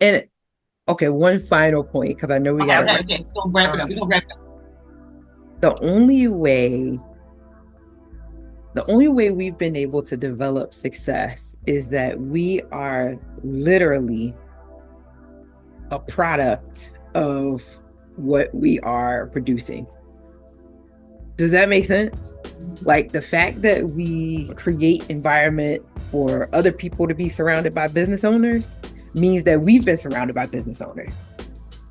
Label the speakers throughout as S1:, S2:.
S1: And okay, one final point, because I know we
S2: Okay,
S1: got to
S2: okay,
S1: wrap.
S2: okay. We're gonna wrap it up. We're
S1: Um,
S2: gonna wrap it up.
S1: the only way, the only way we've been able to develop success is that we are literally a product of what we are producing. Does that make sense? Like the fact that we create environment for other people to be surrounded by business owners means that we've been surrounded by business owners.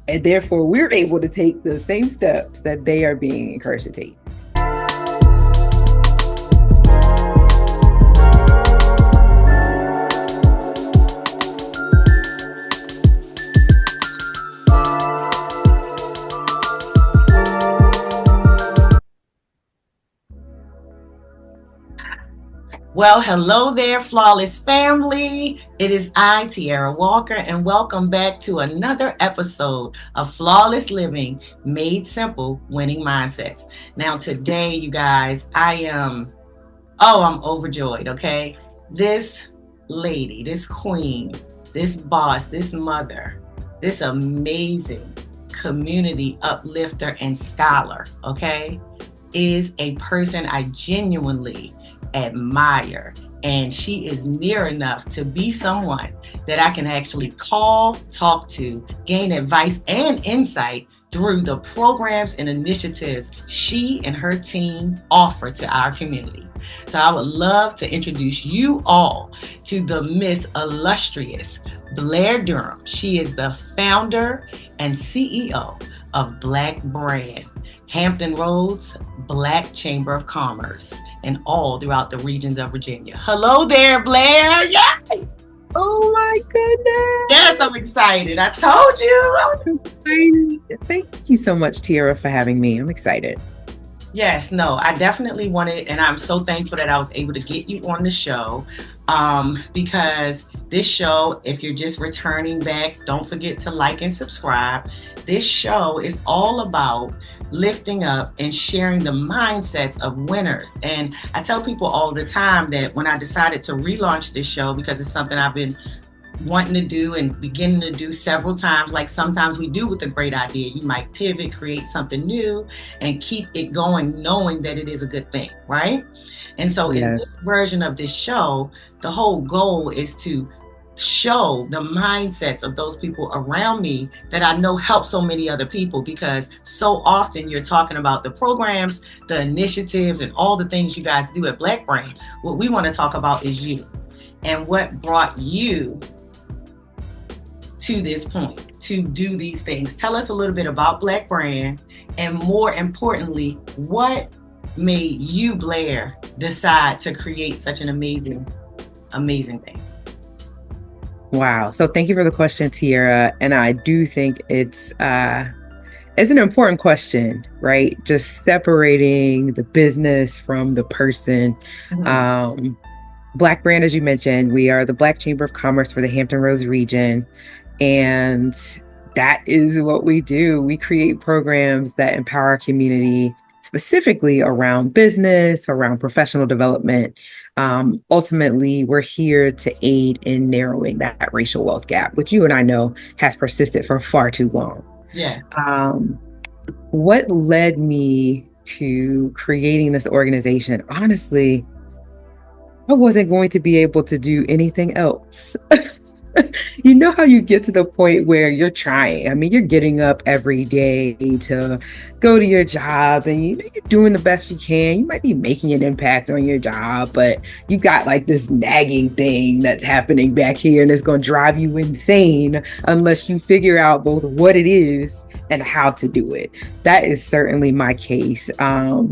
S1: And therefore, we're able to take the same steps that they are being encouraged to take.
S2: Well, hello there, Flawless family. It is I, Tiara Walker, and welcome back to another episode of Flawless Living Made Simple Winning Mindsets. Now, today, you guys, I'm overjoyed, okay? This lady, this queen, this boss, this mother, this amazing community uplifter and scholar, okay, is a person I genuinely admire. And she is near enough to be someone that I can actually call, talk to, gain advice and insight through the programs and initiatives she and her team offer to our community. So I would love to introduce you all to the Miss Illustrious Blair Durham. She is the founder and CEO of Black Brand, Hampton Roads, Black Chamber of Commerce, and all throughout the regions of Virginia. Hello there, Blair. Yay!
S1: Oh my
S2: Yes,
S1: goodness.
S2: I'm excited. I told you.
S1: I'm excited. Thank you so much, Tiara, for having me. I'm excited.
S2: Yes, no, I definitely wanted, and I'm so thankful that I was able to get you on the show. Because this show, if you're just returning back, don't forget to like and subscribe. This show is all about lifting up and sharing the mindsets of winners. And I tell people all the time that when I decided to relaunch this show, because it's something I've been wanting to do and beginning to do several times, like sometimes we do with a great idea. You might pivot, create something new, and keep it going, knowing that it is a good thing, right? And so in
S1: Yeah.
S2: this version of this show, the whole goal is to show the mindsets of those people around me that I know help so many other people, because so often you're talking about the programs, the initiatives, and all the things you guys do at Black Brand. What we want to talk about is you and what brought you to this point to do these things. Tell us a little bit about Black Brand, and more importantly, what made you, Blair, decide to create such an amazing, amazing thing?
S1: Wow. So thank you for the question, Tiara. And I do think it's an important question, right? Just separating the business from the person.
S2: Mhm.
S1: Um, Black Brand, as you mentioned, we are the Black Chamber of Commerce for the Hampton Roads region. And that is what we do. We create programs that empower our community, specifically around business, around professional development. Ultimately, we're here to aid in narrowing that racial wealth gap, which you and I know has persisted for far too long.
S2: Yeah.
S1: Um, what led me to creating this organization? Honestly, I wasn't going to be able to do anything else. You know how you get to the point where you're trying. I mean, you're getting up every day to go to your job and you're doing the best you can. You might be making an impact on your job, but you got like this nagging thing that's happening back here and it's going to drive you insane unless you figure out both what it is and how to do it. That is certainly my case.
S2: Yeah.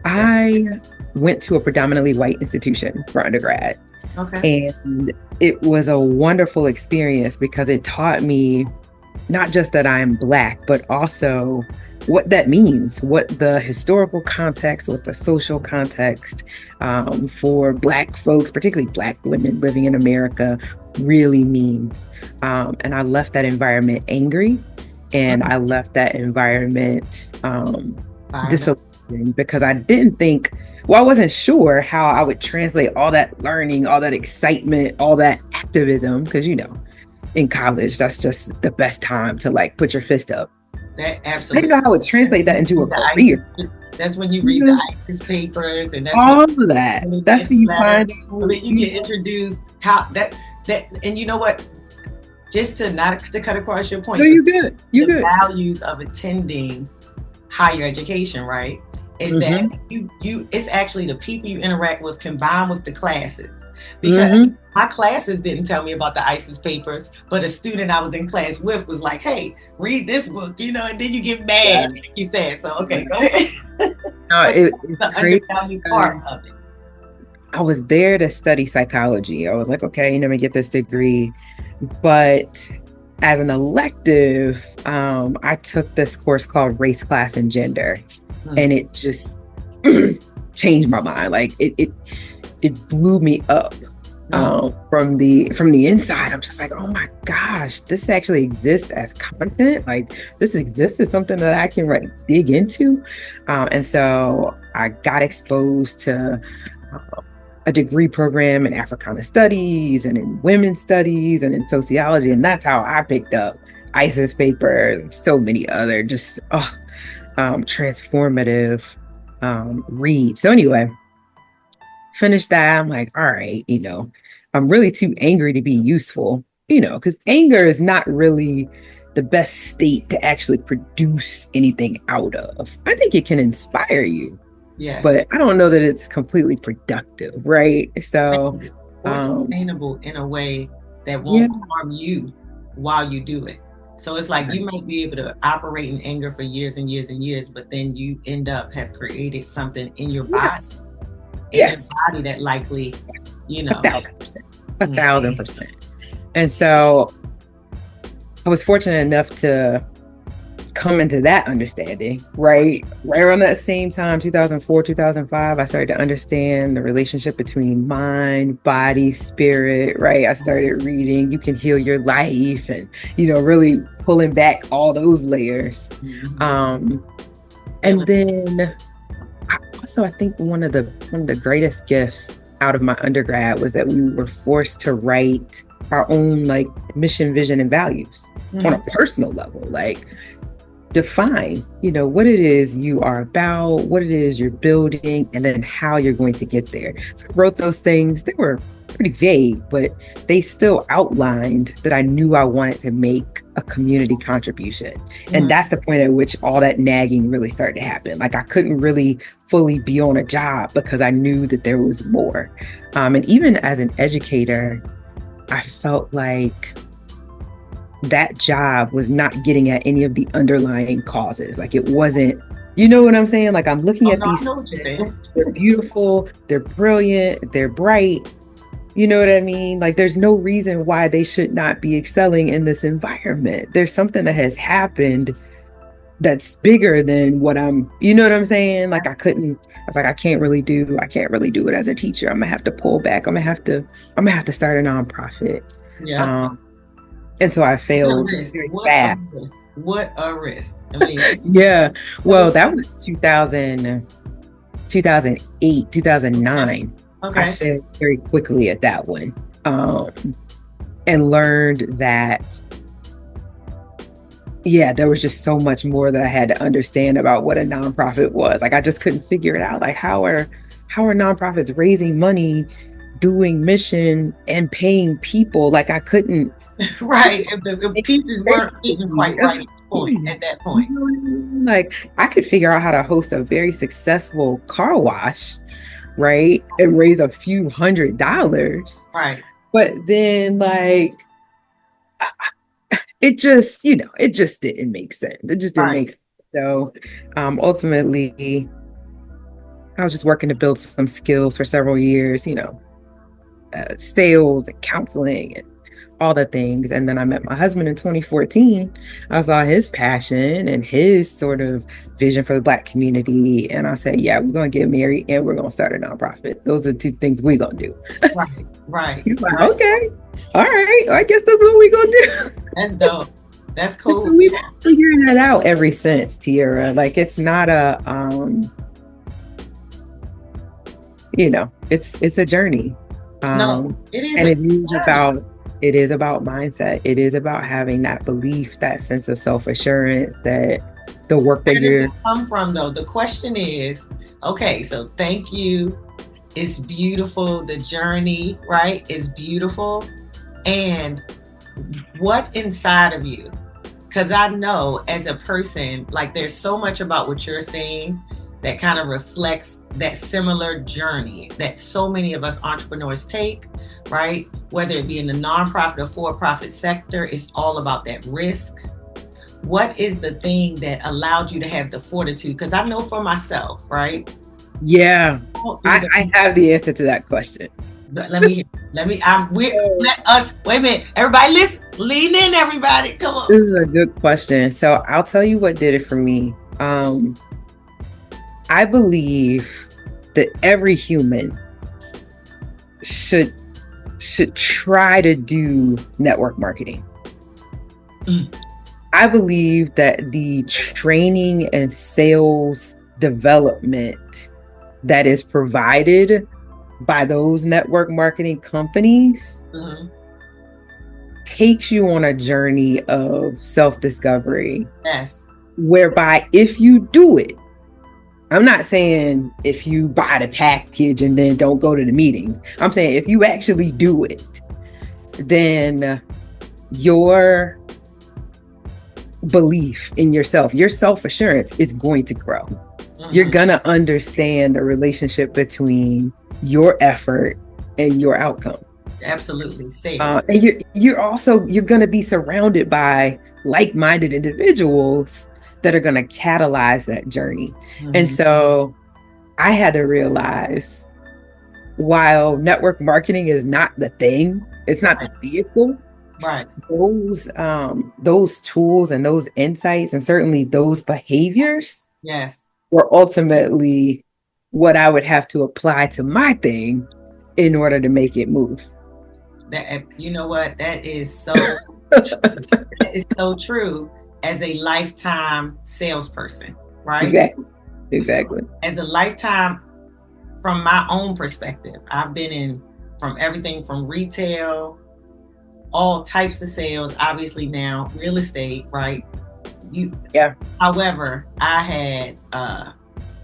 S1: I went to a predominantly white institution for undergrad.
S2: Okay.
S1: And it was a wonderful experience because it taught me not just that I'm Black, but also what that means, what the historical context, what the social context for Black folks, particularly Black women living in America, really means. And I left that environment angry, and
S2: Mhm.
S1: I left that environment
S2: Fired up.
S1: disillusioned because I didn't think, well, I wasn't sure how I would translate all that learning, all that excitement, all that activism, because in college, that's just the best time to like put your fist up.
S2: That
S1: I don't
S2: absolutely.
S1: know how to translate that into a
S2: The ISIS,
S1: career.
S2: that's when you read the
S1: Mhm.
S2: ISIS papers, and that's when
S1: All of that.
S2: you
S1: That's
S2: get
S1: when you
S2: letters,
S1: find
S2: so
S1: out,
S2: that you get introduced. How that, and you know what? Just to not to cut across your
S1: no,
S2: point, but
S1: you good. You
S2: the
S1: good.
S2: values of attending higher education, right? Is that
S1: Mm-hmm.
S2: you it's actually the people you interact with combined with the classes. Because
S1: Mm-hmm.
S2: my classes didn't tell me about the ISIS papers, but a student I was in class with was like, hey, read this book, and then you get
S1: Yeah.
S2: mad, like you said. So okay, go ahead.
S1: No,
S2: But
S1: it's
S2: the
S1: crazy
S2: undervalued part
S1: because
S2: of it.
S1: I was there to study psychology. I was like, okay, let me get this degree. But as an elective, I took this course called Race, Class, and Gender,
S2: Hmm.
S1: and it just changed my mind. Like it blew me up
S2: Hmm.
S1: from the inside. I'm just like, oh my gosh, this actually exists as content. Like this exists as something that I can like dig into. And so I got exposed to uh, a degree program in Africana studies and in women's studies and in sociology. And that's how I picked up ISIS papers and so many other just transformative reads. So anyway, finished that. I'm like, all right, I'm really too angry to be useful, because anger is not really the best state to actually produce anything out of. I think it can inspire you,
S2: Yes.
S1: but I don't know that it's completely productive, right? So,
S2: Or
S1: um,
S2: sustainable in a way that
S1: yeah,
S2: won't harm you while you do it. So it's like you might be able to operate in anger for years and years and years, but then you end up have created something
S1: yes,
S2: in your
S1: yes,
S2: body that likely,
S1: yes,
S2: you
S1: a
S2: know, like,
S1: thousand percent, a
S2: mm,
S1: thousand percent. And so I was fortunate enough to come into that understanding, right around that same time, 2004, 2005. I started to understand the relationship between mind, body, spirit, right? I started reading You Can Heal Your Life, and really pulling back all those layers.
S2: mhm.
S1: um and
S2: Feeling,
S1: then I think one of the greatest gifts out of my undergrad was that we were forced to write our own like mission, vision, and values on a
S2: mhm.
S1: personal level. Like define, what it is you are about, what it is you're building, and then how you're going to get there. So I wrote those things. They were pretty vague, but they still outlined that I knew I wanted to make a community contribution. And
S2: Mhm.
S1: that's the point at which all that nagging really started to happen. Like I couldn't really fully be on a job because I knew that there was more. And even as an educator, I felt like that job was not getting at any of the underlying causes. Like it wasn't, you know what I'm saying? Like I'm looking
S2: Oh
S1: at
S2: no, I
S1: these
S2: know what you're saying.
S1: students, they're beautiful, they're brilliant, they're bright. You know what I mean? Like there's no reason why they should not be excelling in this environment. There's something that has happened that's bigger than you know what I'm saying? Like I was like, I can't really do it as a teacher. I'm gonna have to pull back. I'm gonna have to start a nonprofit.
S2: Yeah.
S1: Um, and so I
S2: What a
S1: failed
S2: risk.
S1: very
S2: What a
S1: fast.
S2: risk. What a risk. I mean,
S1: Yeah.
S2: tell us.
S1: Well, that was 2008, 2009. I
S2: Okay.
S1: failed very quickly at that one. Um, and learned that, yeah, there was just so much more that I had to understand about what a nonprofit was. Like I just couldn't figure it out. Like how are nonprofits raising money, doing mission and paying people? Like I couldn't
S2: Right. If the pieces weren't fitting quite
S1: That's
S2: right
S1: the point.
S2: at that
S1: You
S2: point.
S1: know what I mean? Like I could figure out how to host a very successful car wash, right? And raise a few $100s.
S2: Right.
S1: But then like it just didn't make sense. It just didn't
S2: Right.
S1: make sense. So ultimately I was just working to build some skills for several years, sales and counseling and all the things. And then I met my husband in 2014. I saw his passion and his sort of vision for the Black community. And I said, yeah, we're going to get married and we're going to start a nonprofit. Those are two things we're going to do.
S2: Right. Right.
S1: He's like,
S2: Right.
S1: okay, all right, I guess that's what we're going to do.
S2: That's dope. That's
S1: So
S2: cool.
S1: we've been figuring that out ever since, Tiara. Like it's not it's a journey.
S2: No,
S1: Um,
S2: it is
S1: and
S2: a
S1: it is
S2: journey.
S1: about It is about mindset. It is about having that belief, that sense of self-assurance that the work that
S2: Where does
S1: you're,
S2: it come from, though? The question is, okay, so thank you. It's beautiful. The journey, right, is beautiful. And what inside of you? Because I know as a person, like there's so much about what you're saying that kind of reflects that similar journey that so many of us entrepreneurs take, right? Whether it be in the nonprofit or for-profit sector, it's all about that risk. What is the thing that allowed you to have the fortitude? Because I know for myself, right?
S1: yeah, I have the answer to that question.
S2: But let us, wait a minute, everybody listen, lean in, everybody, come on.
S1: This is a good question. So I'll tell you what did it for me. I believe that every human should try to do network marketing. I believe that the training and sales development that is provided by those network marketing companies takes you on a journey of self-discovery.
S2: Yes.
S1: Whereby if you do it, I'm not saying if you buy the package and then don't go to the meetings. I'm saying if you actually do it, then your belief in yourself, your self-assurance is going to grow. You're going to understand the relationship between your effort and your outcome.
S2: Absolutely.
S1: And you're going to be surrounded by like-minded individuals that are going to catalyze that journey. And so I had to realize, while network marketing is not the thing, it's not the vehicle,
S2: right?
S1: Those tools and those insights and certainly those behaviors,
S2: yes,
S1: were ultimately what I would have to apply to my thing in order to make it move.
S2: That, you know what? That is so that is so true as a lifetime salesperson, right?
S1: Exactly.
S2: As a lifetime, from my own perspective, I've been in from everything from retail, all types of sales, obviously now real estate, right? However, I had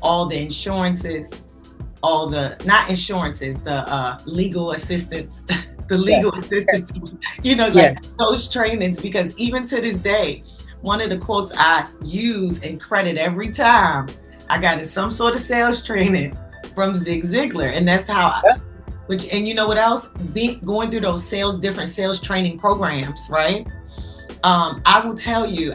S2: all the insurances, all the not insurances, the legal assistance, the legal assistance, like those trainings, because even to this day, one of the quotes I use and credit every time I got in some sort of sales training from Zig Ziglar, and that's how and you know what else? Going through those different sales training programs, right? I will tell you,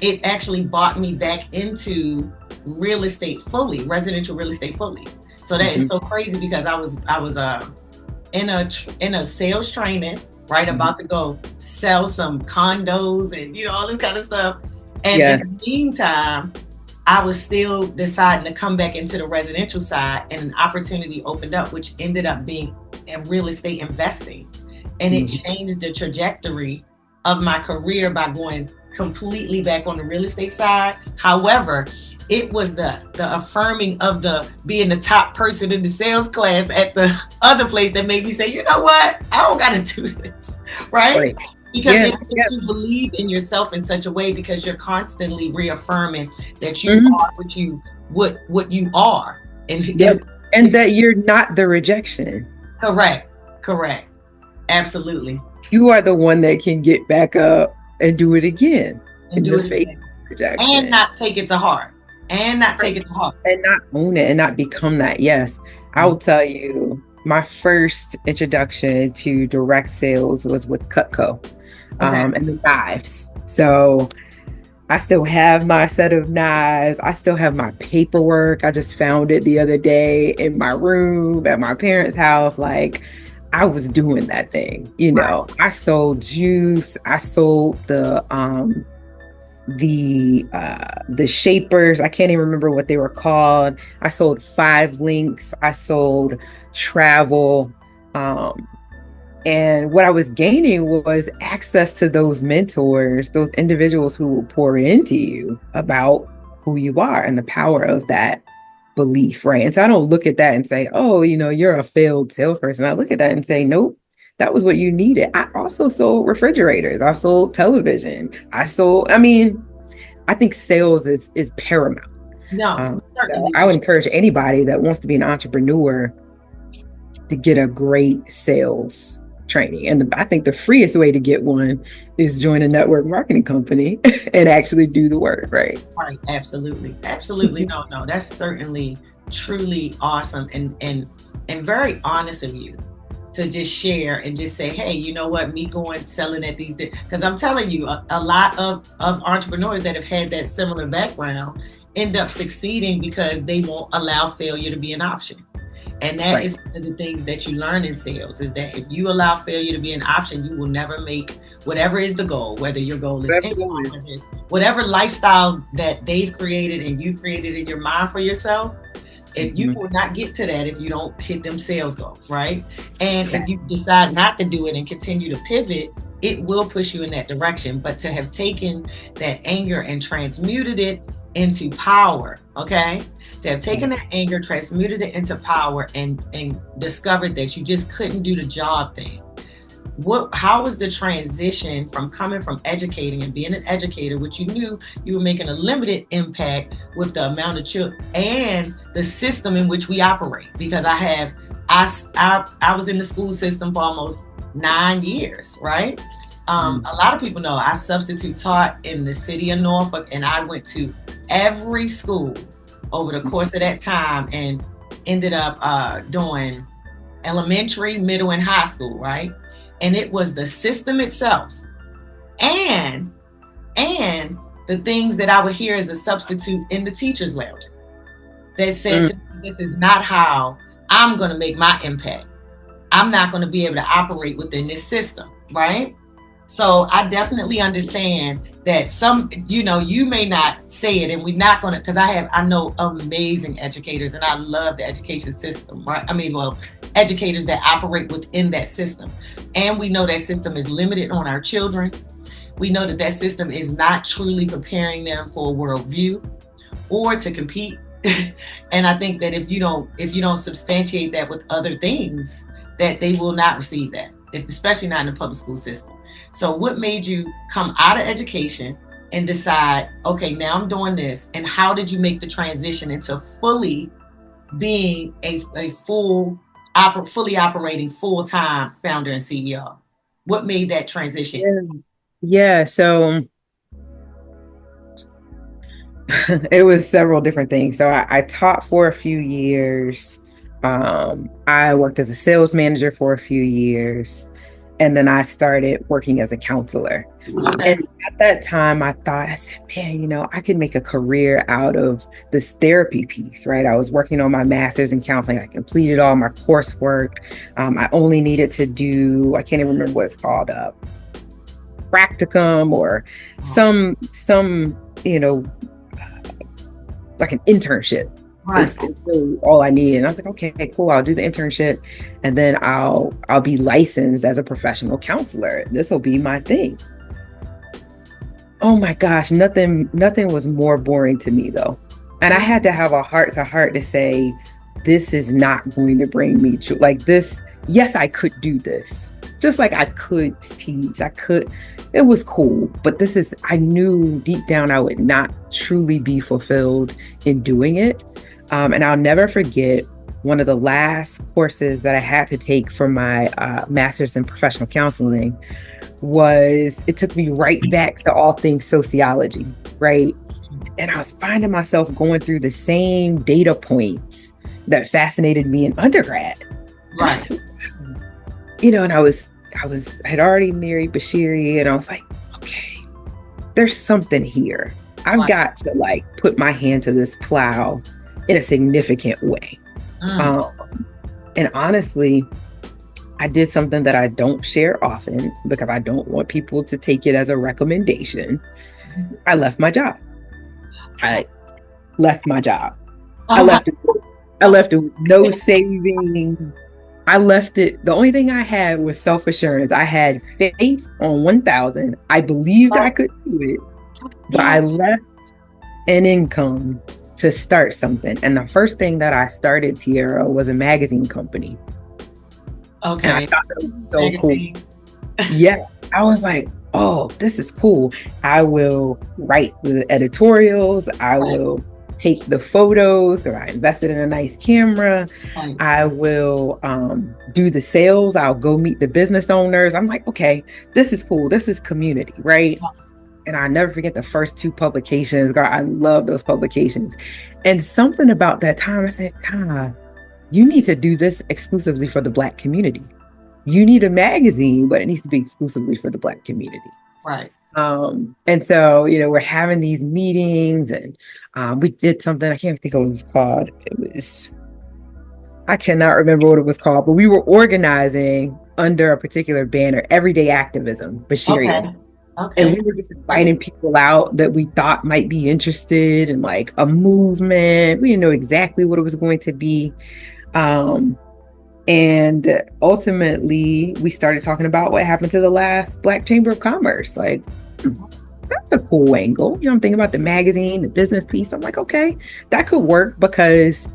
S2: it actually brought me back into real estate fully, residential real estate fully. So that is so crazy, because I was in a sales training, right, about to go sell some condos and all this kind of stuff. And in the meantime, I was still deciding to come back into the residential side, and an opportunity opened up, which ended up being in real estate investing. And it changed the trajectory of my career by going completely back on the real estate side. However, it was the affirming of being the top person in the sales class at the other place that made me say, you know what? I don't got to do this, right? Because it makes you believe in yourself in such a way, because you're constantly reaffirming that you are what you are. And
S1: that you're not the rejection.
S2: Correct. Absolutely.
S1: You are the one that can get back up and do it again. And do it again.
S2: And not take it to heart. And not
S1: own it and not become that. Yes. I will tell you, my first introduction to direct sales was with Cutco. And the knives. So I still have my set of knives. I still have my paperwork. I just found it the other day in my room at my parents' house. Like, I was doing that thing, I sold juice. I sold the shapers. I can't even remember what they were called. I sold 5 links. I sold travel. And what I was gaining was access to those mentors, those individuals who will pour into you about who you are and the power of that belief, right? And so I don't look at that and say, oh, you're a failed salesperson. I look at that and say, nope, that was what you needed. I also sold refrigerators. I sold television. I mean, I think sales is paramount.
S2: No,
S1: So
S2: certainly.
S1: I would encourage anybody that wants to be an entrepreneur to get a great sales training. And I think the freest way to get one is join a network marketing company and actually do the work, right?
S2: Right, absolutely. Absolutely. No, no, that's certainly truly awesome and very honest of you to just share and just say, hey, you know what, me going selling at these, because I'm telling you, a lot of entrepreneurs that have had that similar background end up succeeding because they won't allow failure to be an option. And that
S1: Right.
S2: is one of the things that you learn in sales, is that if you allow failure to be an option, you will never make whatever is the goal, whether your goal is income, whatever lifestyle that they've created and you created in your mind for yourself. If you will not get to that if you don't hit them sales goals, right? And if you decide not to do it and continue to pivot, it will push you in that direction. But to have taken that anger and transmuted it into power, okay? To have taken that anger, transmuted it into power, and discovered that you just couldn't do the job thing. How was the transition from coming from educating and being an educator, which you knew you were making a limited impact with the amount of children and the system in which we operate? Because I was in the school system for almost 9 years, right? A lot of people know I substitute taught in the city of Norfolk, and I went to every school over the course of that time and ended up doing elementary, middle, and high school, right? And it was the system itself and the things that I would hear as a substitute in the teacher's lounge that said to me, this is not how I'm going to make my impact. I'm not going to be able to operate within this system, right? So I definitely understand that some, you may not say it, and we're not going to, because I know amazing educators, and I love the education system, right? Educators that operate within that system. And we know that system is limited on our children. We know that system is not truly preparing them for a worldview or to compete. And I think that if you don't substantiate that with other things, that they will not receive that, especially not in the public school system. So what made you come out of education and decide, okay, now I'm doing this? And how did you make the transition into fully being a fully operating full-time founder and CEO? What made that transition?
S1: Yeah. So it was several different things. So I taught for a few years. I worked as a sales manager for a few years. And then I started working as a counselor. Okay. And at that time, I said, man, I could make a career out of this therapy piece, right? I was working on my master's in counseling. I completed all my coursework. I only needed to do, I can't even remember what it's called, practicum or some like an internship. Right. Is really all I needed. And I was like, okay, cool. I'll do the internship, and then I'll be licensed as a professional counselor. This will be my thing. Oh my gosh, nothing was more boring to me though. And I had to have a heart to heart to say, this is not going to bring me joy. Like this, yes, I could do this. Just like I could teach, it was cool, but I knew deep down I would not truly be fulfilled in doing it. And I'll never forget one of the last courses that I had to take for my master's in professional counseling it took me right back to all things sociology, right? And I was finding myself going through the same data points that fascinated me in undergrad. Right. And I had already married Bashiri, and I was like, okay, there's something here. I've got to put my hand to this plow in a significant way. And honestly, I did something that I don't share often because I don't want people to take it as a recommendation. I left my job. I left it with no saving. I left it. The only thing I had was self-assurance. I had faith on 1,000. I believed I could do it, but I left an income to start something. And the first thing that I started, Tiara, was a magazine company. And I
S2: Okay.
S1: thought that was so cool.
S2: Magazine.
S1: Yeah, I was like, oh, this is cool. I will write the editorials. I
S2: Right.
S1: will take the photos because I invested in a nice camera.
S2: Right.
S1: I will do the sales. I'll go meet the business owners. I'm like, okay, this is cool. This is community, right? And I never forget the first two publications. God, I love those publications. And something about that time, I said, God, you need to do this exclusively for the Black community. You need a magazine, but it needs to be exclusively for the Black community.
S2: Right.
S1: And so, we're having these meetings and we did something, I can't think of what it was called. I cannot remember what it was called, but we were organizing under a particular banner, Everyday Activism, Bashirian.
S2: Okay.
S1: And
S2: Okay.
S1: we were just inviting people out that we thought might be interested in like a movement. We didn't know exactly what it was going to be. And ultimately, we started talking about what happened to the last Black Chamber of Commerce. Like, that's a cool angle. I'm thinking about the magazine, the business piece. I'm like, okay, that could work because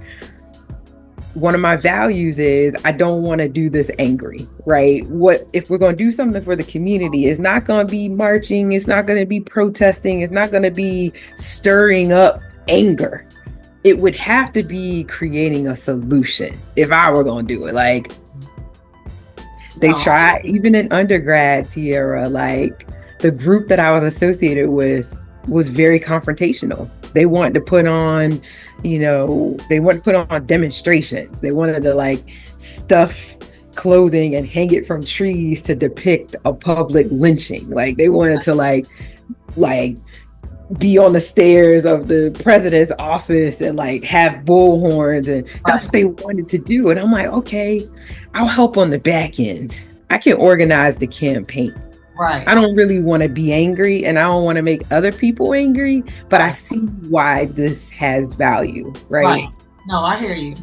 S1: one of my values is I don't want to do this angry, right? What if we're going to do something for the community? It's not going to be marching. It's not going to be protesting. It's not going to be stirring up anger. It would have to be creating a solution if I were going to do it. Like they try, even in undergrad, Tierra, like the group that I was associated with was very confrontational. They wanted to put on, demonstrations. They wanted to like stuff clothing and hang it from trees to depict a public lynching. Like they wanted to like be on the stairs of the president's office and like have bullhorns, and that's what they wanted to do. And I'm like, okay, I'll help on the back end. I can organize the campaign.
S2: Right.
S1: I don't really want to be angry and I don't want to make other people angry, but I see why this has value, right?
S2: No, I hear you.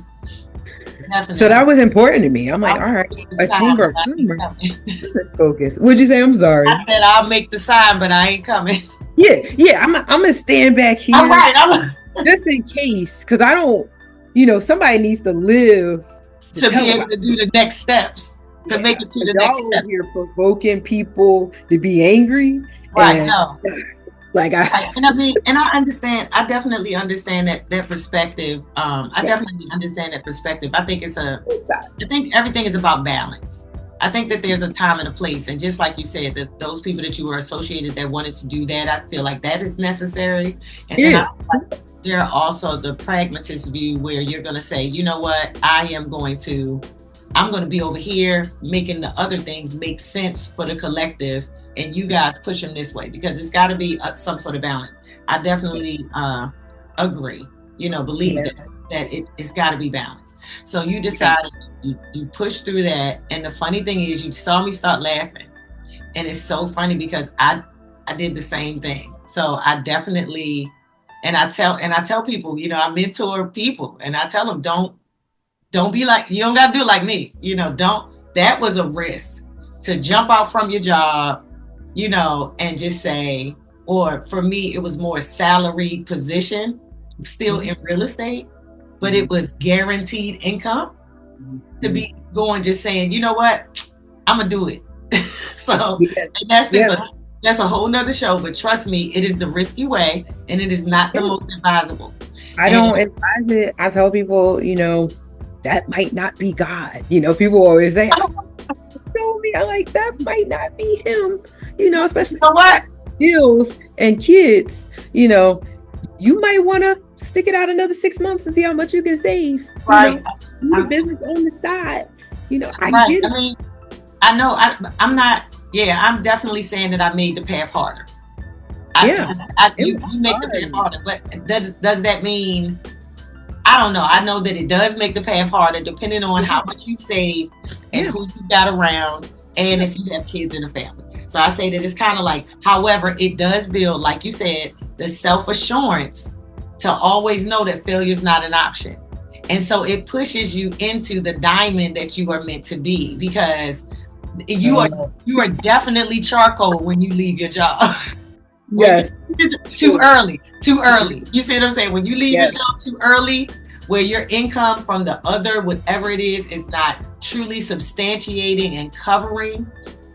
S2: Definitely.
S1: So that was important to me. I'm like, all right, a chamber of commerce. Focus. What'd you say? I'm sorry.
S2: I said I'll make the sign, but I ain't coming.
S1: Yeah. I'm gonna stand back here.
S2: All right,
S1: just in case, because I don't, somebody needs to live
S2: to be able to do the next steps. To make it to the next step.
S1: You're provoking people to be angry.
S2: Right. No.
S1: Like
S2: and I understand. I definitely understand that perspective. I definitely understand that perspective. I think I think everything is about balance. I think that there's a time and a place, and just like you said, that those people that you were associated that wanted to do that, I feel like that is necessary. And then there are also the pragmatist view where you're going to say, you know what, I'm going to be over here making the other things make sense for the collective, and you guys push them this way, because it's got to be some sort of balance. I definitely agree, believe that it's got to be balanced. So you decided, you pushed through that. And the funny thing is, you saw me start laughing. And it's so funny because I did the same thing. So I definitely, and I tell people, I mentor people, and I tell them, don't be like, you don't got to do it like me. That was a risk to jump out from your job, and just say, or for me, it was more salaried position, still in real estate, but it was guaranteed income to be going, just saying, you know what, I'm going to do it. So and that's just that's a whole nother show, but trust me, it is the risky way, and it is not the most advisable.
S1: I don't advise it. I tell people, that might not be God. People always say, "Show me." I'm like, that might not be him. Especially bills and kids. You might want to stick it out another 6 months and see how much you can save.
S2: Right.
S1: Do the business on the side. I get it.
S2: I mean, I know I'm not. Yeah, I'm definitely saying that I made the path harder. You make the path harder, but does that mean? I don't know. I know that it does make the path harder depending on how much you save and who you got around, and if you have kids in the family. So I say that it's kind of like, however, it does build, like you said, the self-assurance to always know that failure is not an option. And so it pushes you into the diamond that you are meant to be, because you are definitely charcoal when you leave your job.
S1: Yes.
S2: Too early. You see what I'm saying? When you leave your job too early, where your income from the other, whatever it is not truly substantiating and covering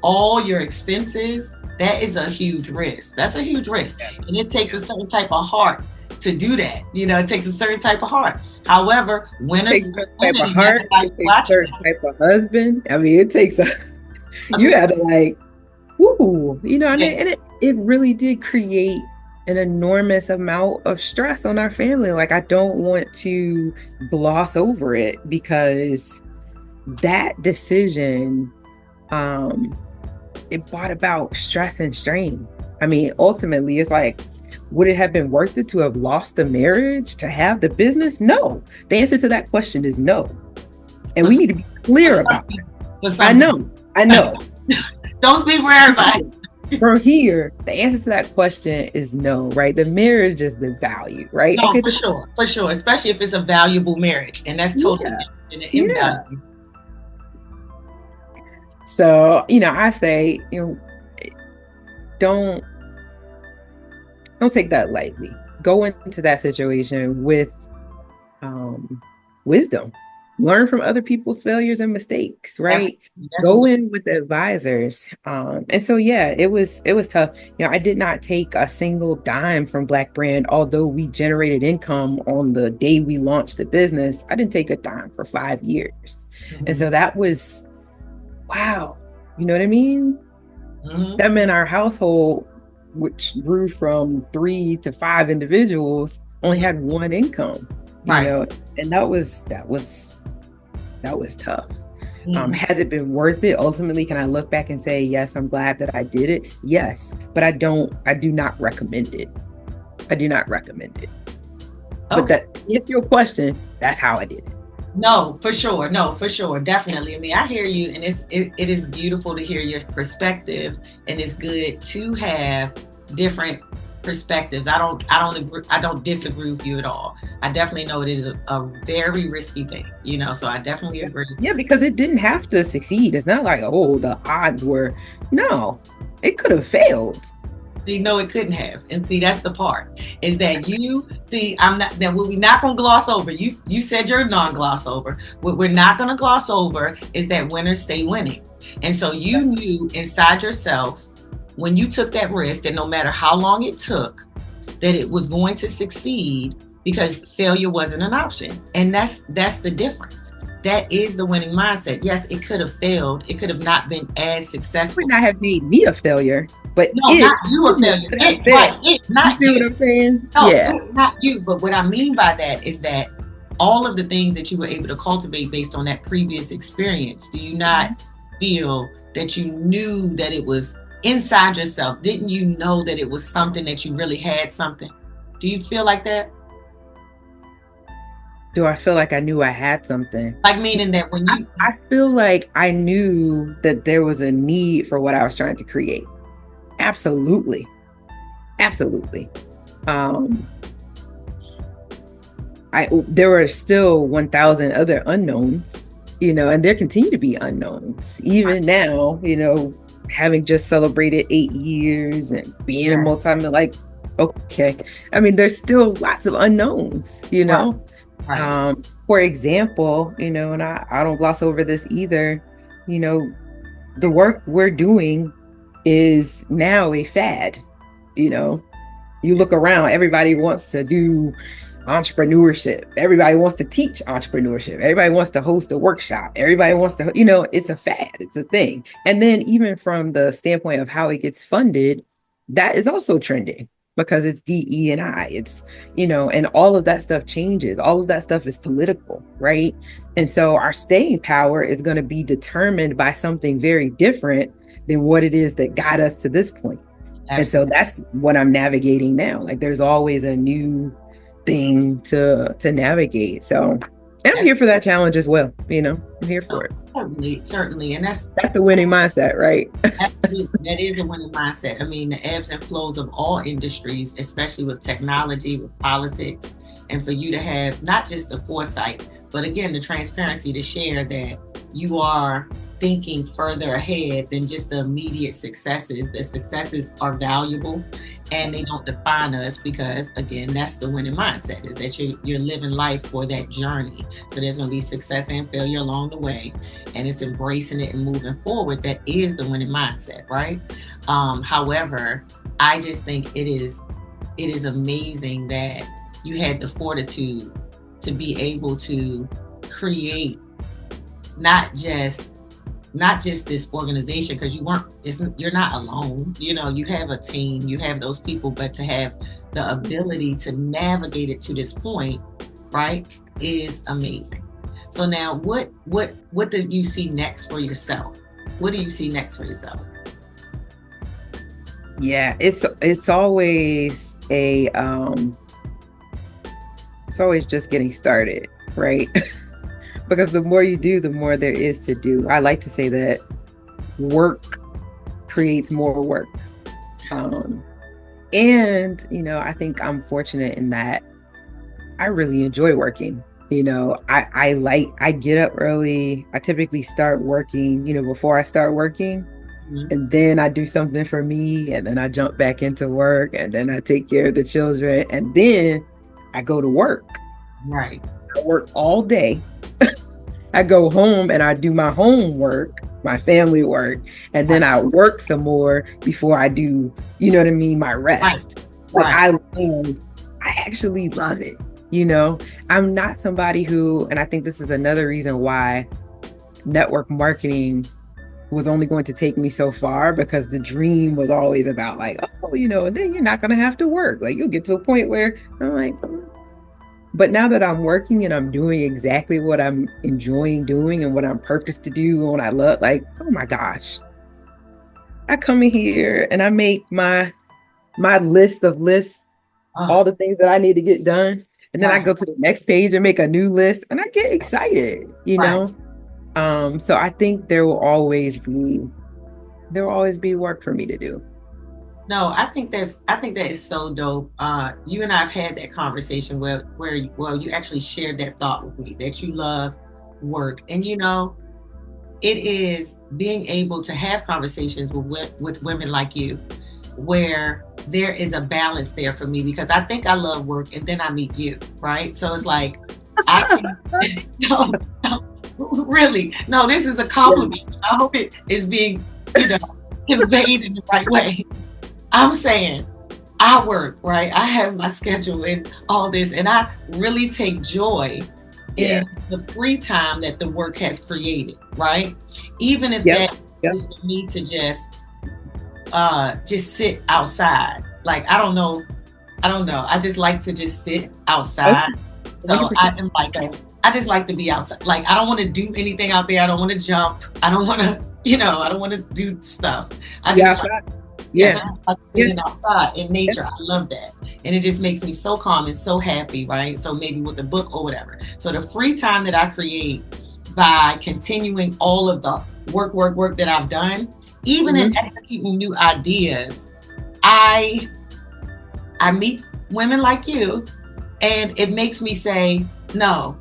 S2: all your expenses, that is a huge risk. That's a huge risk. And it takes a certain type of heart to do that. It takes a certain type of heart. However, winners
S1: It takes a type of
S2: winning, that's
S1: heart,
S2: why
S1: it
S2: you
S1: takes a
S2: watch
S1: certain
S2: it.
S1: type of husband. I mean, it takes a,
S2: I
S1: you
S2: mean,
S1: had to like, ooh, and,
S2: yeah.
S1: it really did create an enormous amount of stress on our family. Like, I don't want to gloss over it because that decision, um, it brought about stress and strain. I mean, ultimately, it's like, would it have been worth it to have lost the marriage to have the business? No. The answer to that question is no. And
S2: For
S1: we
S2: some,
S1: need to be clear about
S2: people,
S1: that.
S2: for
S1: I
S2: some people.
S1: know. I know.
S2: Don't speak for everybody.
S1: From here, the answer to that question is no, right? The marriage is the value, right?
S2: No,
S1: Okay.
S2: for sure. Especially if it's a valuable marriage, and that's totally
S1: Yeah.
S2: different than an
S1: Yeah.
S2: invaluable.
S1: So, I say, don't don't take that lightly. Go into that situation with wisdom. Learn from other people's failures and mistakes, right?
S2: That's what
S1: Go
S2: we,
S1: in with advisors. And so yeah, it was tough. I did not take a single dime from Black Brand, although we generated income on the day we launched the business. I didn't take a dime for 5 years. And so that was wow. You know what I mean? That meant our household, which grew from 3 to 5 individuals, only had one income,
S2: right.
S1: and that was tough.
S2: Mm-hmm.
S1: Has it been worth it? Ultimately, can I look back and say, yes, I'm glad that I did it? Yes, but I do not recommend it. I do not recommend it. But
S2: Okay.
S1: that, if your question, that's how I did it.
S2: No, for sure. No, for sure. Definitely. I mean, I hear you, and it is beautiful to hear your perspective, and it's good to have different perspectives. I don't agree. I don't disagree with you at all. I definitely know it is a very risky thing. So I definitely agree.
S1: Yeah, because it didn't have to succeed. It's not like, oh, the odds were, no, it could have failed.
S2: See, no, it couldn't have. And see, that's the part is that I'm not, that what we're not going to gloss over. You said you're non-gloss over. What we're not going to gloss over is that winners stay winning. And so you knew inside yourself when you took that risk that no matter how long it took, that it was going to succeed because failure wasn't an option. And that's the difference. That is the winning mindset. Yes, it could have failed. It could have not been as
S1: It
S2: successful.
S1: would not have made me a failure, but
S2: No, not you a failure. Not
S1: you see what
S2: you.
S1: I'm saying?
S2: No,
S1: Yeah.
S2: not you. But what I mean by that is that all of the things that you were able to cultivate based on that previous experience, do you not feel that you knew that it was inside yourself? Didn't you know that it was something that you really had something? Do you feel like that?
S1: Do I feel like I knew I had something?
S2: Like meaning that when you
S1: I feel like I knew that there was a need for what I was trying to create. Absolutely. Absolutely. Um, there were still 1,000 other unknowns, and there continue to be unknowns. Even now, having just celebrated 8 years and being a like, okay. I mean, there's still lots of unknowns.
S2: right.
S1: For example, and I don't gloss over this either, the work we're doing is now a fad. You look around, everybody wants to do entrepreneurship. Everybody wants to teach entrepreneurship. Everybody wants to host a workshop. Everybody wants to, it's a fad, it's a thing. And then even from the standpoint of how it gets funded, that is also trending because it's DE and I. It's, and all of that stuff changes. All of that stuff is political, right? And so our staying power is going to be determined by something very different than what it is that got us to this point. Absolutely. And so that's what I'm navigating now. Like there's always a new thing to navigate. So I'm here for that challenge as well. I'm here for it.
S2: Certainly. And that's
S1: the winning mindset, right?
S2: Absolutely. That is a winning mindset. I mean, the ebbs and flows of all industries, especially with technology, with politics, and for you to have not just the foresight, but again, the transparency to share that you are thinking further ahead than just the immediate successes. The successes are valuable and they don't define us, because again, that's the winning mindset, is that you're living life for that journey. So there's going to be success and failure along the way, and it's embracing it and moving forward. That is the winning mindset, right? However, I just think it is amazing that you had the fortitude to be able to create not just this organization, because you're not alone. You have a team, you have those people, but to have the ability to navigate it to this point, right, is amazing. So now what do you see next for yourself? What do you see next for yourself?
S1: Yeah, it's always it's always just getting started, right? Because the more you do, the more there is to do. I like to say that work creates more work. Um, and, I think I'm fortunate in that I really enjoy working. I get up early. I typically start working, before I start working.
S2: Mhm.
S1: And then I do something for me, and then I jump back into work, and then I take care of the children, and then I go to work.
S2: Right.
S1: I work all day. I go home and I do my homework, my family work, and then
S2: Right.
S1: I work some more before I do, you know what I mean, my
S2: Right.
S1: rest. Like
S2: Right.
S1: I actually love it. I'm not somebody who, and I think this is another reason why network marketing was only going to take me so far, because the dream was always about like, oh, then you're not going to have to work. Like you'll get to a point where I'm like, but now that I'm working and I'm doing exactly what I'm enjoying doing and what I'm purposed to do and what I love, like, oh my gosh, I come in here and I make my list of lists,
S2: Oh,
S1: all the things that I need to get done. And then I
S2: right.
S1: go to the next page and make a new list and I get excited.
S2: Right.
S1: So I think there will always be work for me to do.
S2: No, I think that is so dope. You and I have had that conversation where well, you actually shared that thought with me, that you love work, and it is being able to have conversations with women like you, where there is a balance there for me, because I think I love work, and then I meet you, right? So it's like I can no, no, really, no, this is a
S1: Yeah.
S2: compliment. I hope it is being you know conveyed in the right way. I'm saying I work, right? I have my schedule and all this, and I really take joy
S1: Yeah.
S2: in the free time that the work has created, right? Even if
S1: Yep.
S2: that
S1: Yep.
S2: is for me to just sit outside. Like I don't know. I just like to just sit outside.
S1: Okay.
S2: So I
S1: 100%.
S2: am like I just like to be outside. Like I don't want to do anything out there. I don't want to jump. I don't want to, I don't want to do stuff. I
S1: Yeah.
S2: just
S1: Outside.
S2: Yes,
S1: Yeah.
S2: I like
S1: Yeah.
S2: sitting outside in
S1: Yeah.
S2: nature. I love that. And it just makes me so calm and so happy, right? So maybe with a book or whatever. So the free time that I create by continuing all of the work that I've done, even in
S1: Mhm.
S2: executing new ideas, I I meet women like you, and it makes me say, no,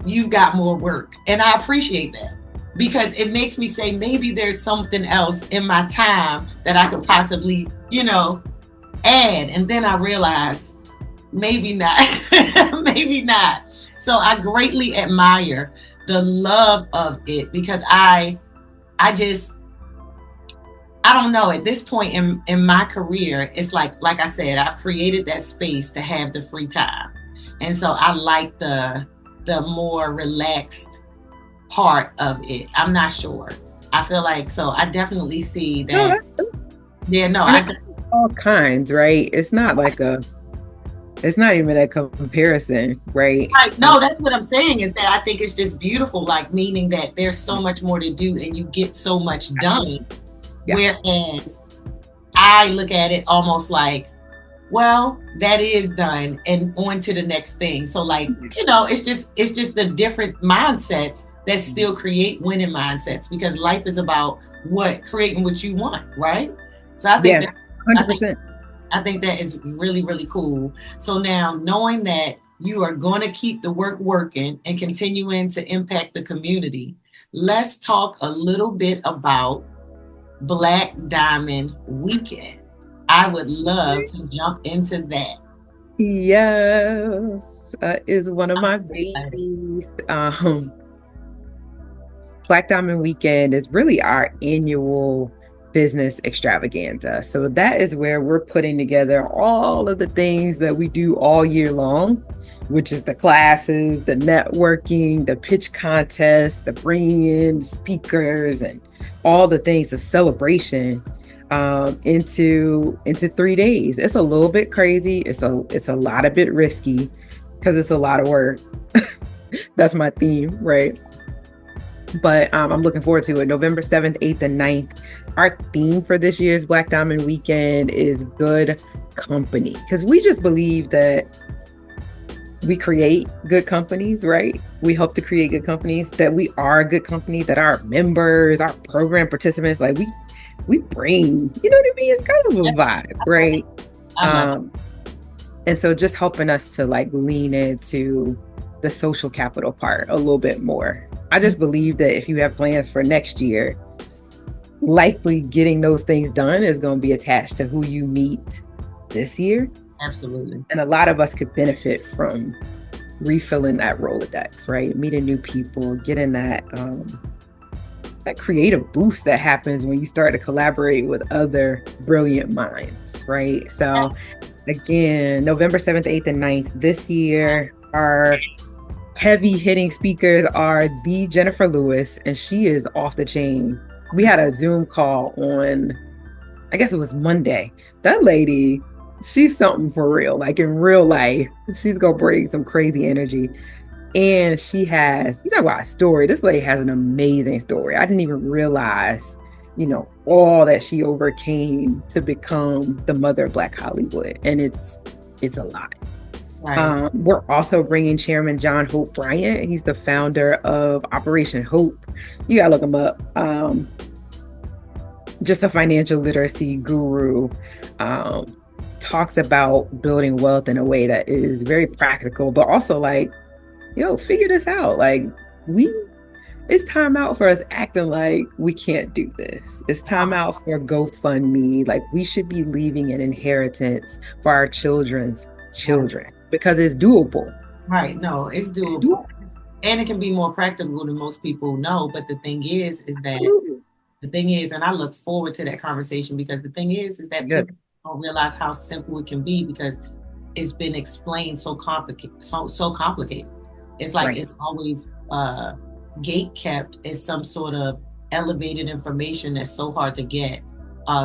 S2: you've got more work. And I appreciate that, because it makes me say, maybe there's something else in my time that I could possibly, add. And then I realize, maybe not, maybe not. So I greatly admire the love of it, because I just, I don't know. At this point in my career, it's like I said, I've created that space to have the free time, and so I like the more relaxed part of it. I'm not sure. I feel like, so I definitely see
S1: No,
S2: that.
S1: that's true.
S2: Yeah, no,
S1: And
S2: I
S1: it's all kinds, right? It's not even a comparison, right?
S2: no, that's what I'm saying, is that I think it's just beautiful, like meaning that there's so much more to do and you get so much done.
S1: Yeah.
S2: Whereas I look at it almost like, well, that is done and on to the next thing. So like, it's just the different mindsets that still create winning mindsets, because life is about creating what you want, right? So
S1: Yeah.
S2: I think
S1: 100%.
S2: I think that is really, really cool. So now, knowing that you are going to keep the work working and continuing to impact the community, let's talk a little bit about Black Diamond Weekend. I would love to jump into that.
S1: Yes, is one of
S2: I'm
S1: my
S2: so excited.
S1: babies. Black Diamond Weekend is really our annual business extravaganza. So that is where we're putting together all of the things that we do all year long, which is the classes, the networking, the pitch contest, the bringing in speakers, and all the things, the celebration into 3 days. It's a little bit crazy. It's a lot of bit risky because it's a lot of work. That's my theme, right? But I'm looking forward to it. November 7th, 8th, and 9th. Our theme for this year's Black Diamond Weekend is good company because we just believe that we create good companies, right? We hope to create good companies, that we are a good company, that our members, our program participants, like we bring, you know what I mean? It's kind of a vibe, right?
S2: I love it.
S1: Um, and so just helping us to like lean into the social capital part a little bit more. I just believe that if you have plans for next year, likely getting those things done is going to be attached to who you meet this year.
S2: Absolutely.
S1: And a lot of us could benefit from refilling that Rolodex, right? Meeting new people, getting that creative boost that happens when you start to collaborate with other brilliant minds, right? So again, November 7th, 8th, and 9th this year, our heavy hitting speakers are the Jennifer Lewis, and she is off the chain. We had a Zoom call on, I guess it was Monday. That lady, she's something for real. Like in real life, she's gonna bring some crazy energy. And she has, you talk about a story. This lady has an amazing story. I didn't even realize, all that she overcame to become the mother of Black Hollywood. And it's a lot.
S2: Right.
S1: We're also bringing Chairman John Hope Bryant. He's the founder of Operation Hope. You gotta look him up. Just a financial literacy guru. Talks about building wealth in a way that is very practical, but also like, figure this out. Like it's time out for us acting like we can't do this. It's time out for GoFundMe. Like we should be leaving an inheritance for our children's children because it's doable.
S2: Right. No, it's
S1: It's
S2: doable.
S1: doable.
S2: And it can be more practical than most people know. But
S1: Absolutely.
S2: the thing is, and I look forward to that conversation because the thing is that people
S1: Good.
S2: don't realize how simple it can be because it's been explained so complicated, so complicated. It's like
S1: Right.
S2: it's always gate kept as some sort of elevated information that's so hard to get,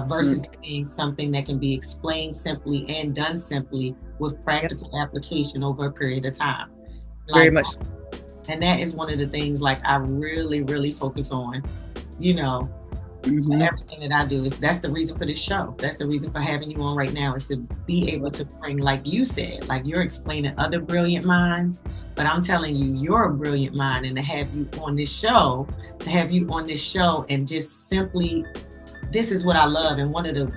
S2: versus
S1: Mm.
S2: being something that can be explained simply and done simply with
S1: Yep.
S2: practical application over a period of time.
S1: Very
S2: Like,
S1: much.
S2: and that is one of the things like I really, really focus on, you know,
S1: Hmm.
S2: everything that I do is that's the reason for this show. That's the reason for having you on right now is to be able to bring, like you said, like you're explaining other brilliant minds, but I'm telling you, you're a brilliant mind, and to have you on this show, and just simply, this is what I love. And one of the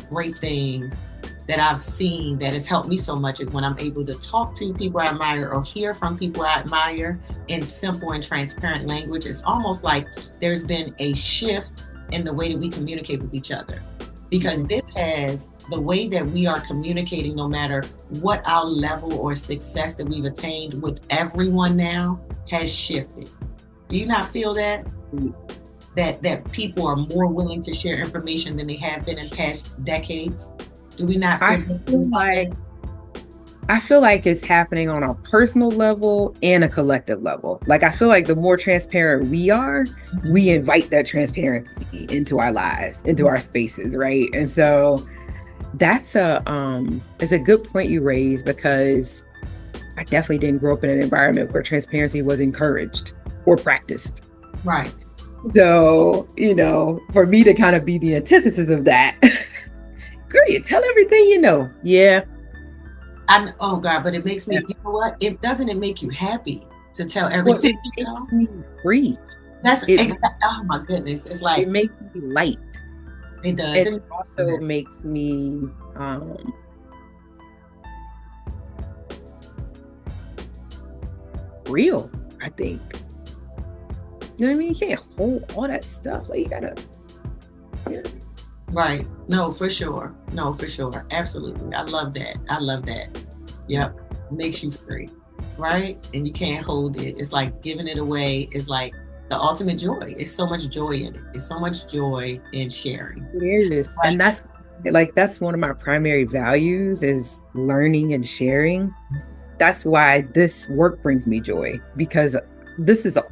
S2: great things that I've seen that has helped me so much is when I'm able to talk to people I admire or hear from people I admire in simple and transparent language. It's almost like there's been a shift in the way that we communicate with each other. Because this has the way that we are communicating, no matter what our level or success that we've attained with everyone now, has shifted. Do you not feel that? That people are more willing to share information than they have been in past decades? Do we not
S1: I
S2: feel
S1: feel like I feel like it's happening on a personal level and a collective level. Like I feel like the more transparent we are, we invite that transparency into our lives, into our spaces, right? And so that's it's a good point you raised because I definitely didn't grow up in an environment where transparency was encouraged or practiced.
S2: right?
S1: So, for me to kind of be the antithesis of that, girl, you tell everything you know. Yeah.
S2: Oh God, but it makes me, you know what? It make you happy to tell
S1: Well, it
S2: everything you
S1: makes
S2: know?
S1: me free.
S2: That's
S1: It
S2: exact. Oh my goodness. It's
S1: it
S2: like,
S1: makes me light.
S2: it does.
S1: It also makes me real, I think. You know what I mean? You can't hold all that stuff. Like you gotta,
S2: Right. No, for sure. No, for sure. Absolutely. I love that. I love that. Yep. Makes you free. Right. And you can't hold it. It's like giving it away is like the ultimate joy. It's so much joy in it. It's so much joy in sharing.
S1: It is.
S2: Right.
S1: And that's one of my primary values is learning and sharing. That's why this work brings me joy because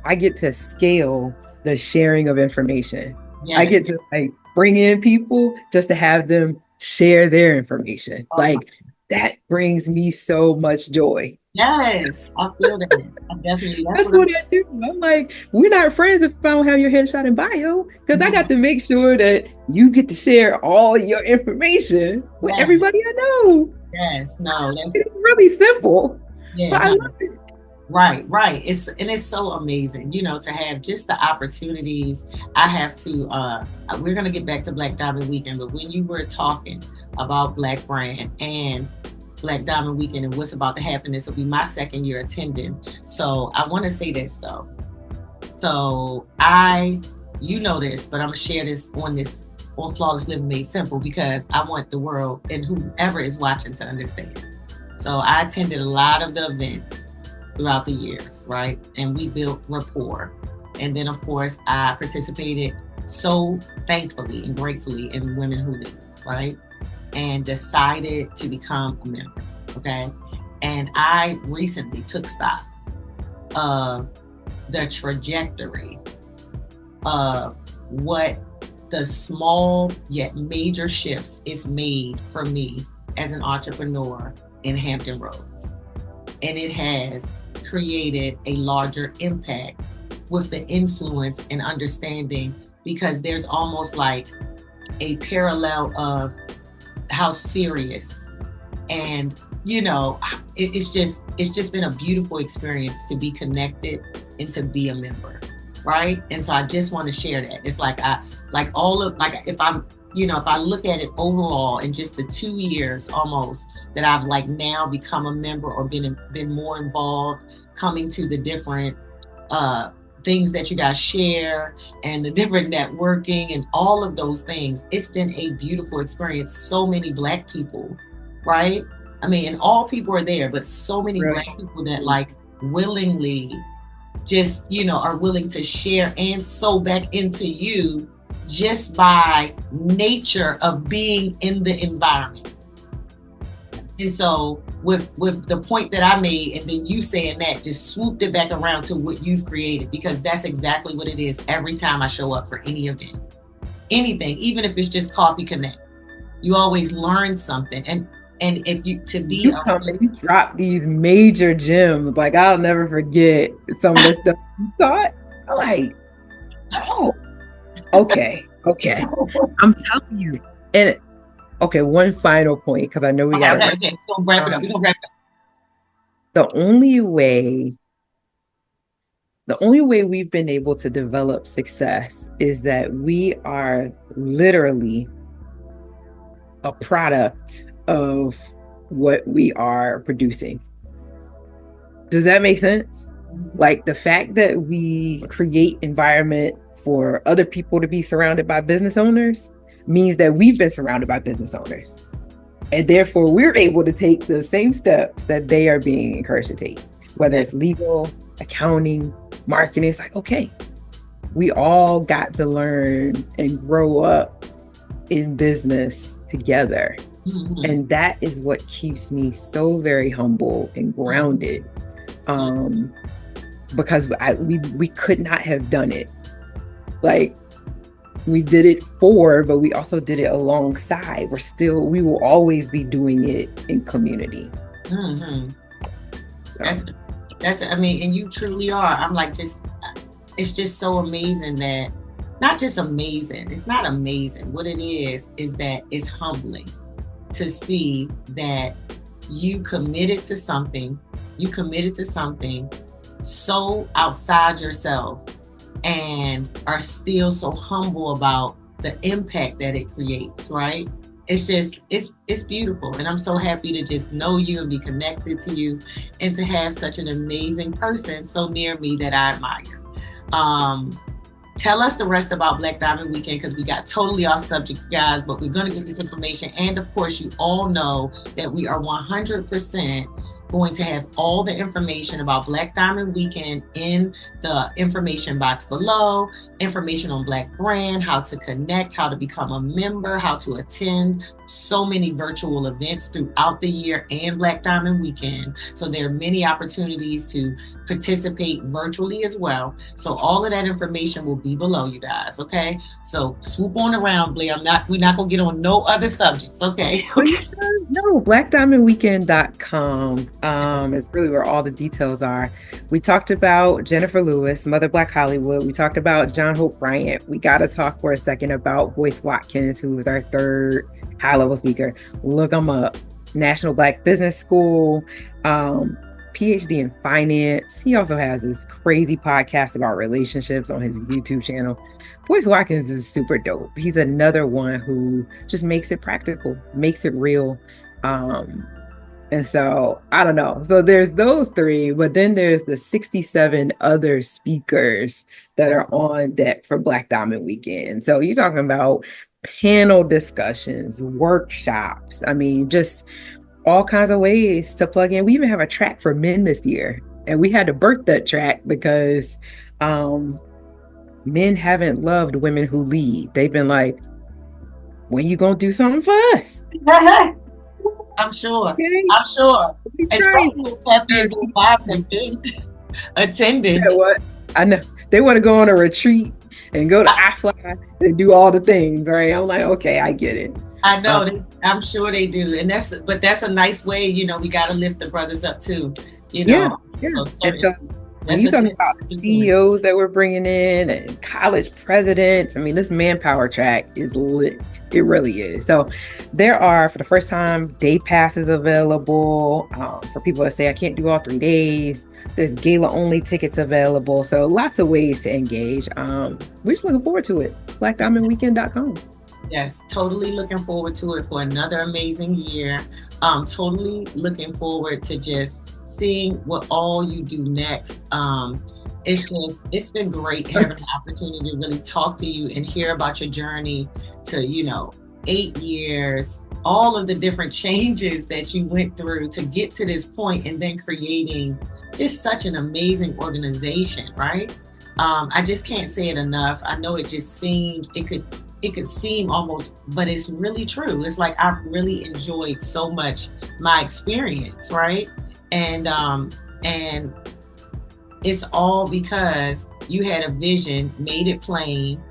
S1: I get to scale the sharing of information. I
S2: Yes.
S1: get to like bring in people just to have them share their information.
S2: Oh my.
S1: Like that brings me so much joy.
S2: Yes. I feel that. I definitely, that's
S1: That's
S2: what I'm.
S1: what I do. I'm like, we're not friends if I don't have your headshot and bio, because I got to make sure that you get to share all your information with
S2: Yes.
S1: everybody I know.
S2: Yes. No, that's,
S1: It's really simple,
S2: yeah.
S1: but I
S2: No.
S1: love it.
S2: Right, right. It's so amazing, to have just the opportunities. I have to we're gonna get back to Black Diamond Weekend, but when you were talking about Black Brand and Black Diamond Weekend and what's about to happen, this will be my second year attending. So I want to say this though. So you know this, but I'm gonna share this on Flawless Living Made Simple because I want the world and whoever is watching to understand. So I attended a lot of the events throughout the years, right? And we built rapport. And then, of course, I participated so thankfully and gratefully in Women Who Lead, right? And decided to become a member, okay? And I recently took stock of the trajectory of what the small yet major shifts is made for me as an entrepreneur in Hampton Roads. And it has created a larger impact with the influence and understanding because there's almost like a parallel of how serious and it's just been a beautiful experience to be connected and to be a member, right? And so I just want to share that. It's like I like all of like if I'm if I look at it overall in just the 2 years almost that I've like now become a member or been more involved, coming to the different things that you guys share and the different networking and all of those things, it's been a beautiful experience. So many Black people, right? I mean, and all people are there, but so many Black
S1: Right.
S2: people that like willingly just are willing to share and sow back into you just by nature of being in the environment. And so with the point that I made and then you saying that just swooped it back around to what you've created because that's exactly what it is every time I show up for any event. Anything, even if it's just Coffee Connect. You always learn something. And if you to be
S1: You come and you drop these major gems. Like I'll never forget some of the stuff you taught. I'm like, oh, okay, okay. I'm telling you. And okay, one final point because I know we
S2: okay,
S1: got to
S2: okay,
S1: wrap.
S2: okay. We're gonna wrap it up. We're
S1: Um,
S2: gonna wrap it up.
S1: the only way, the only way we've been able to develop success is that we are literally a product of what we are producing. Does that make sense? Like the fact that we create environment for other people to be surrounded by business owners means that we've been surrounded by business owners. And therefore we're able to take the same steps that they are being encouraged to take, whether
S2: Yeah.
S1: it's legal, accounting, marketing. It's like, okay, we all got to learn and grow up in business together.
S2: Mm-hmm.
S1: And that is what keeps me so very humble and grounded. Um, because we could not have done it. Like we did it for, but we also did it alongside. We will always be doing it in community.
S2: Mm-hmm.
S1: So,
S2: That's I mean, and you truly are. I'm like just it's just so amazing that not just amazing, it's not amazing. What it is that it's humbling to see that you committed to something so outside yourself and are still so humble about the impact that it creates, right? It's just it's beautiful, and I'm so happy to just know you and be connected to you and to have such an amazing person so near me that I admire. um tell us the rest about Black Diamond Weekend, because we got totally off subject, guys, but we're going to get this information. And of course, you all know that we are 100% going to have all the information about Black Diamond Weekend in the information box below, information on Black Brand, how to connect, how to become a member, how to attend so many virtual events throughout the year and Black Diamond Weekend. So there are many opportunities to participate virtually as well. So all of that information will be below, you guys. Okay. So swoop on around, Blair. We're not gonna get on no other subjects. Okay. Okay.
S1: No, blackdiamondweekend.com is really where all the details are. We talked about Jennifer Lewis, Mother Black Hollywood. We talked about John Hope Bryant. We got to talk for a second about Wknd, who was our third high-level speaker. Look him up. National Black Business School, PhD in finance. He also has this crazy podcast about relationships on his YouTube channel. Wknd is super dope. He's another one who just makes it practical, makes it real. And so I don't know. So there's those three, but then there's the 67 other speakers that are on deck for Black Diamond Weekend. So you're talking about panel discussions, workshops. I mean, just all kinds of ways to plug in. We even have a track for men this year, and we had to birth that track because men haven't loved women who lead. They've been like, when you gonna do something for us?
S2: I'm sure.
S1: Okay.
S2: I'm sure. Especially with happy wives have been attended.
S1: You know what? I know they want to go on a retreat and go to iFly and do all the things, right? I'm like, okay, I get it.
S2: I know. I'm sure they do, and that's a nice way. You know, we got to lift the brothers up too. You know,
S1: yeah. So when you talking about the CEOs that we're bringing in and college presidents, I mean, this manpower track is lit. It really is. So there are, for the first time, day passes available for people that say, I can't do all 3 days. There's gala only tickets available. So lots of ways to engage. We're just looking forward to it. BlackDiamondWeekend.com.
S2: Yes, totally looking forward to it for another amazing year. Totally looking forward to just seeing what all you do next. It's been great having the opportunity to really talk to you and hear about your journey to, 8 years, all of the different changes that you went through to get to this point, and then creating just such an amazing organization, right? I just can't say it enough. I know it just seems, it could seem almost, but it's really true. It's like I've really enjoyed so much my experience, right? And it's all because you had a vision, made it plain,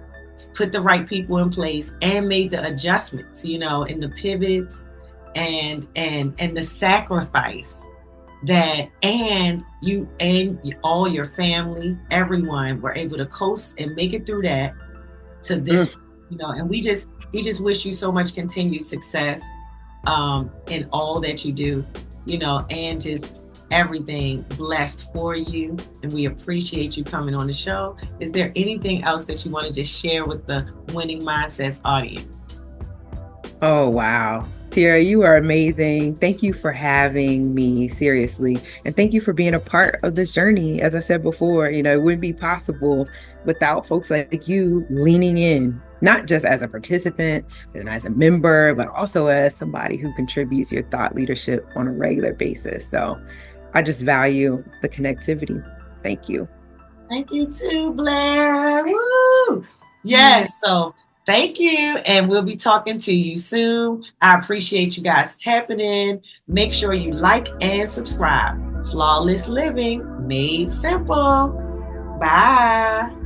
S2: put the right people in place, and made the adjustments, and the pivots and the sacrifice that, and you and all your family, everyone were able to coast and make it through that to this. And we just wish you so much continued success in all that you do, and just everything blessed for you. And we appreciate you coming on the show. Is there anything else that you want to just share with the Winning Mindsets audience?
S1: Oh, wow. Tiara, you are amazing. Thank you for having me, seriously. And thank you for being a part of this journey. As I said before, it wouldn't be possible without folks like you leaning in, not just as a participant and as a member, but also as somebody who contributes your thought leadership on a regular basis. So I just value the connectivity. Thank you.
S2: Thank you too, Blair. Woo! Yes. So thank you. And we'll be talking to you soon. I appreciate you guys tapping in. Make sure you like and subscribe. Flawless Living Made Simple. Bye.